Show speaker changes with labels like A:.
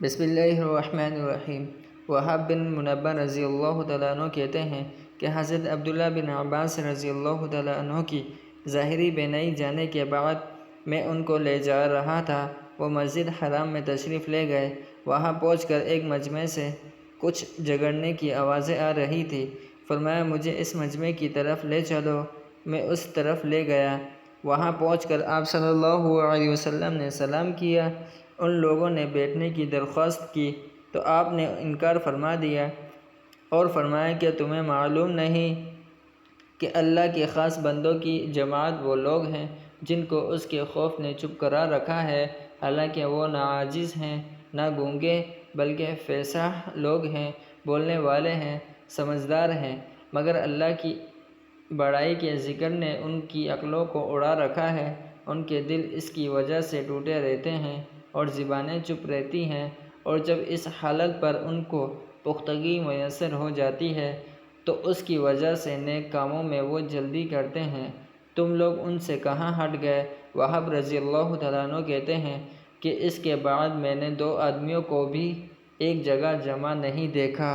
A: بسم اللہ الرحمن الرحیم۔ وہاب بن منبہ رضی اللہ تعالیٰ عنہ کہتے ہیں کہ حضرت عبداللہ بن عباس رضی اللہ تعالیٰ عنہ کی ظاہری بینائی جانے کے بعد میں ان کو لے جا رہا تھا۔ وہ مسجد حرام میں تشریف لے گئے۔ وہاں پہنچ کر ایک مجمع سے کچھ جھگڑنے کی آوازیں آ رہی تھیں۔ فرمایا مجھے اس مجمع کی طرف لے چلو۔ میں اس طرف لے گیا۔ وہاں پہنچ کر آپ صلی اللہ علیہ وسلم نے سلام کیا۔ ان لوگوں نے بیٹھنے کی درخواست کی تو آپ نے انکار فرما دیا اور فرمایا کہ تمہیں معلوم نہیں کہ اللہ کے خاص بندوں کی جماعت وہ لوگ ہیں جن کو اس کے خوف نے چپ کرا رکھا ہے، حالانکہ وہ نہ عاجز ہیں نہ گونگے بلکہ فصیح لوگ ہیں، بولنے والے ہیں، سمجھدار ہیں، مگر اللہ کی بڑائی کے ذکر نے ان کی عقلوں کو اڑا رکھا ہے۔ ان کے دل اس کی وجہ سے ٹوٹے رہتے ہیں اور زبانیں چپ رہتی ہیں، اور جب اس حالت پر ان کو پختگی میسر ہو جاتی ہے تو اس کی وجہ سے نیک کاموں میں وہ جلدی کرتے ہیں۔ تم لوگ ان سے کہاں ہٹ گئے؟ وہاب رضی اللہ تعالیٰ عنہ کہتے ہیں کہ اس کے بعد میں نے دو آدمیوں کو بھی ایک جگہ جمع نہیں دیکھا۔